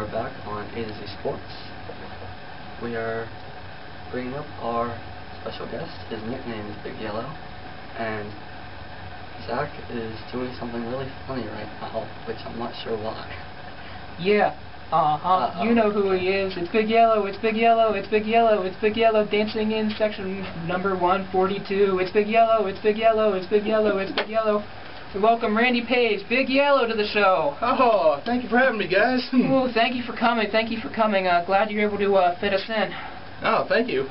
are back on A to Z Sports. We are bringing up our special guest. His nickname is Big Yellow, and Zach is doing something really funny right now, which I'm not sure why. Yeah. You know who he is. It's Big Yellow, it's Big Yellow, it's Big Yellow, it's Big Yellow, dancing in section number 142. It's Big Yellow, it's Big Yellow, it's Big Yellow, it's Big Yellow. We welcome Randy Page, Big Yellow, to the show. Oh, thank you for having me, guys. Oh, thank you for coming, thank you for coming. Glad you're able to fit us in. Oh, thank you.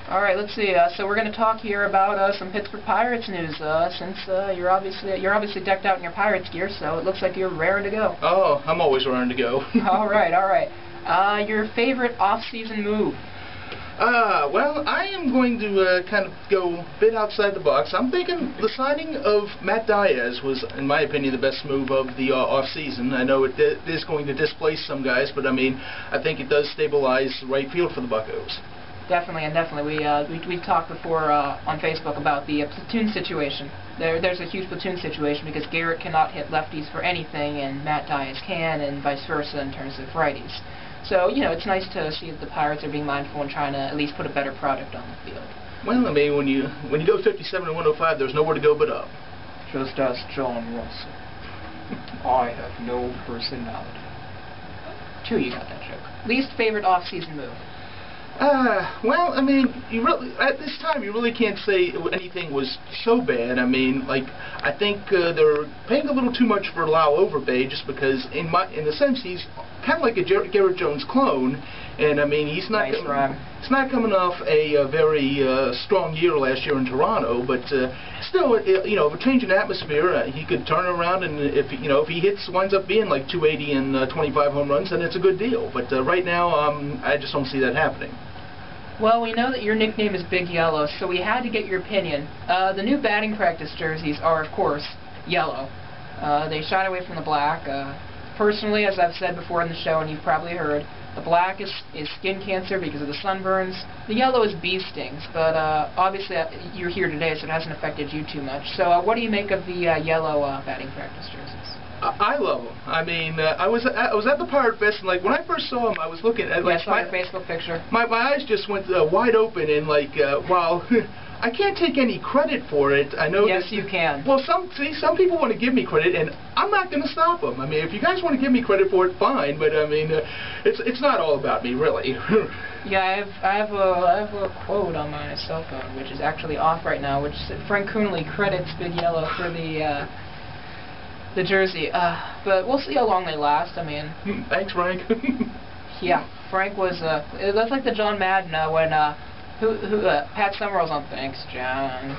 Alright, let's see. So we're going to talk here about some Pittsburgh Pirates news, since you're obviously decked out in your Pirates gear, so it looks like you're raring to go. Oh, I'm always raring to go. Alright. Your favorite off-season move? Well, I am going to kind of go a bit outside the box. I'm thinking the signing of Matt Diaz was, in my opinion, the best move of the off-season. I know it is going to displace some guys, but I mean, I think it does stabilize the right field for the Buccos. Definitely. We've talked before on Facebook about the platoon situation. There's a huge platoon situation because Garrett cannot hit lefties for anything, and Matt Diaz can, and vice versa in terms of righties. So, you know, it's nice to see that the Pirates are being mindful and trying to at least put a better product on the field. Well, I mean, when you go 57 and 105, there's nowhere to go but up. Just ask John Russell. I have no personality. Two, you got that joke. Least favorite off-season move? Well, I mean, at this time, you really can't say anything was so bad. I mean, like, I think they're paying a little too much for Lau Overbay, just because, in a sense, he's kind of like a Garrett Jones clone, and I mean, he's not coming off a very strong year last year in Toronto, but still, you know, a change in atmosphere, he could turn around, and if he winds up being like 280 and 25 home runs, then it's a good deal. But right now, I just don't see that happening. Well, we know that your nickname is Big Yellow, so we had to get your opinion. The new batting practice jerseys are, of course, yellow. They shine away from the black. Personally, as I've said before in the show, and you've probably heard, the black is skin cancer because of the sunburns. The yellow is bee stings, but obviously you're here today, so it hasn't affected you too much. So what do you make of the yellow batting practice jerseys? I love them. I mean, I was at the Pirate Fest, and like when I first saw them, I was looking at like my Facebook picture. My eyes just went wide open, and like, wow. I can't take any credit for it. I know. Yes, you can. Well, some people want to give me credit, and I'm not going to stop them. I mean, if you guys want to give me credit for it, fine. But I mean, it's not all about me, really. Yeah, I have a quote on my cell phone, which is actually off right now, which Frank Coonley credits Big Yellow for the jersey. But we'll see how long they last. I mean. Thanks, Frank. Yeah, Frank was. That's like the John Madden when. Pat Summerall's on. Thanks, John.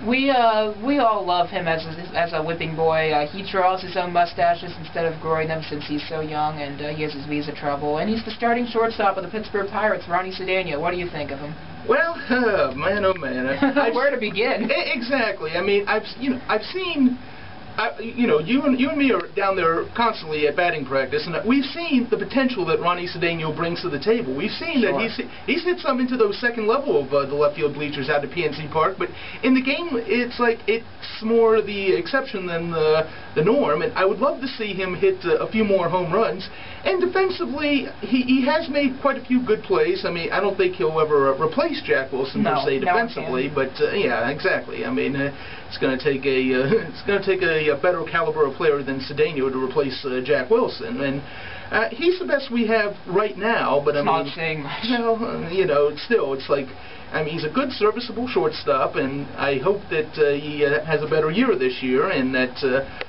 We all love him as a whipping boy. He draws his own mustaches instead of growing them since he's so young, and he has his visa trouble. And he's the starting shortstop of the Pittsburgh Pirates, Ronnie Cedeno. What do you think of him? Well, man, oh man. Where to begin? Exactly. I mean, I've seen. You and me are down there constantly at batting practice, and we've seen the potential that Ronnie Cedeno brings to the table. We've seen that he's hit some into those second level of the left field bleachers out at PNC Park, but in the game, it's more the exception than the norm, and I would love to see him hit a few more home runs. And defensively, he has made quite a few good plays. I mean, I don't think he'll ever replace Jack Wilson per se defensively, but yeah, exactly. I mean, it's going to take a better caliber of player than Cedeno to replace Jack Wilson, and he's the best we have right now. But I mean, not saying much. Still, it's like. I mean, he's a good, serviceable shortstop, and I hope that he has a better year this year, and that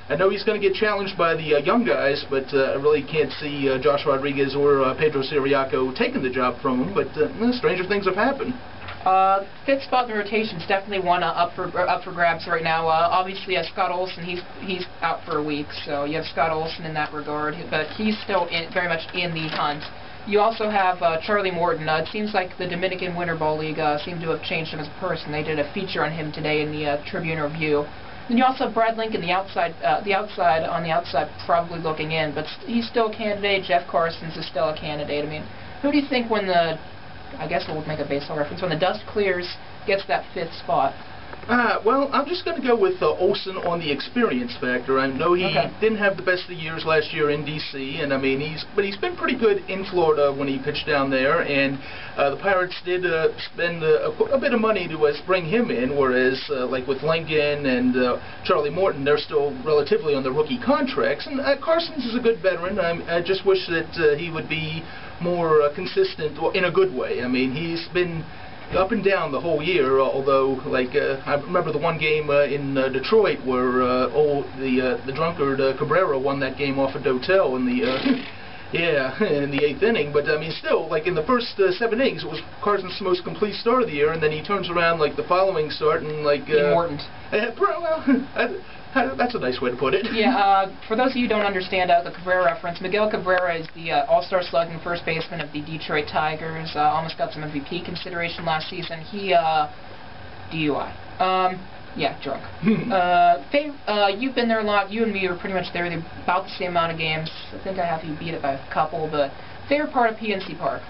I know he's going to get challenged by the young guys, but I really can't see Josh Rodriguez or Pedro Siriaco taking the job from him, but stranger things have happened. Fifth spot in the rotation is definitely one up for grabs right now. Obviously, Scott Olson, he's out for a week, so you have Scott Olson in that regard, but he's still very much in the hunt. You also have Charlie Morton. It seems like the Dominican Winter Ball League seemed to have changed him as a person. They did a feature on him today in the Tribune Review. Then you also have Brad Lincoln, the outside, probably looking in, but he's still a candidate. Jeff Carson's is still a candidate. I mean, who do you think I guess we'll make a baseball reference, when the dust clears, gets that fifth spot? Well, I'm just going to go with Olsen on the experience factor. I know he didn't have the best of the years last year in D.C., and I mean he's been pretty good in Florida when he pitched down there. And the Pirates did spend a bit of money to bring him in, whereas like with Lincoln and Charlie Morton, they're still relatively on the rookie contracts. And Carson's is a good veteran. I just wish that he would be more consistent in a good way. I mean, he's been up and down the whole year, although, like, I remember the one game in Detroit where the drunkard Cabrera won that game off of Dotel in the in the 8th inning. But I mean, still, like in the first 7 innings, it was Carson's most complete start of the year, and then he turns around like the following start and like Morton. That's a nice way to put it. Yeah, for those of you who don't understand the Cabrera reference, Miguel Cabrera is the all-star slugging first baseman of the Detroit Tigers. Almost got some MVP consideration last season. He, DUI. Yeah, drunk. You've been there a lot. You and me were pretty much there about the same amount of games. I think I have you beat it by a couple, but favorite part of PNC Park?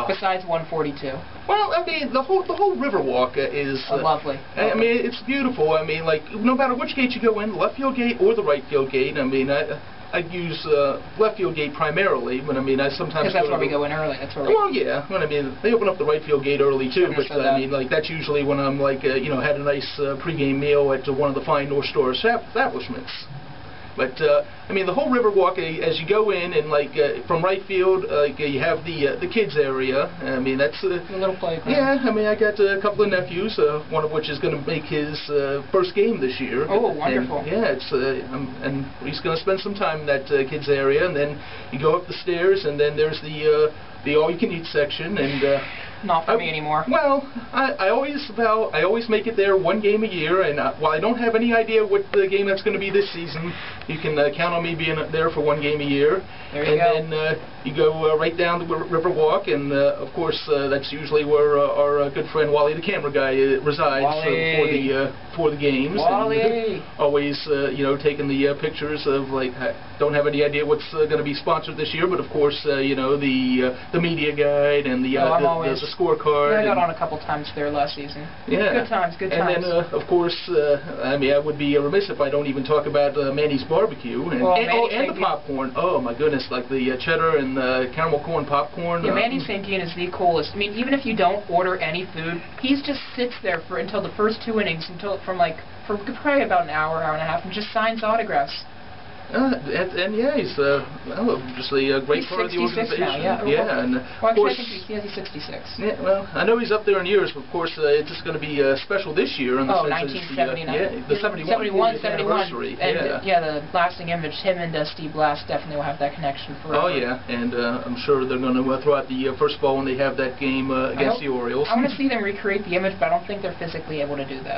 Besides 142. Well, I mean, the whole Riverwalk is lovely. I mean, it's beautiful. I mean, like, no matter which gate you go in, the left field gate or the right field gate. I mean, I use left field gate primarily, but I mean, I sometimes because that's where we go in early. That's where. Well, yeah. Well, I mean, they open up the right field gate early too, but I mean, like, that's usually when I'm like, you know, had a nice pregame meal at one of the fine North Star establishments. But I mean, the whole Riverwalk, as you go in, and like from right field, like you have the kids area. I mean, that's a little playground. Yeah, I mean, I got a couple of nephews, one of which is going to make his first game this year. Oh, wonderful! And, yeah, it's and he's going to spend some time in that kids area, and then you go up the stairs, and then there's the all-you-can-eat section, and. Not for me anymore. Well, I always make it there one game a year, and while I don't have any idea what the game that's going to be this season, you can count on me being there for one game a year. There you go. And then you go right down the Riverwalk, and of course that's usually where our good friend Wally, the camera guy, resides for the games. Wally. And always, you know, taking the pictures of, like, I don't have any idea what's going to be sponsored this year, but of course, you know, the media guide and the scorecard. Yeah, I got on a couple times there last season. Yeah. Good times, good times. And then, of course, I mean, I would be remiss if I don't even talk about Manny's Barbecue and, and the popcorn. Oh, my goodness, like the cheddar and the caramel corn popcorn. Yeah, Manny St. Dean is the coolest. I mean, even if you don't order any food, he just sits there until the first 2 innings, for probably about an hour and a half, and just signs autographs. And yeah, he's just a great part of the organization. Now, yeah. Yeah, and well, of course, I think he's 66. Yeah, well, I know he's up there in years, but of course, it's just going to be special this year. In the 1979. The 71 anniversary. And the lasting image. Him and Steve Blass definitely will have that connection forever. Oh yeah, and I'm sure they're going to throw out the first ball when they have that game against the Orioles. I want to see them recreate the image, but I don't think they're physically able to do that.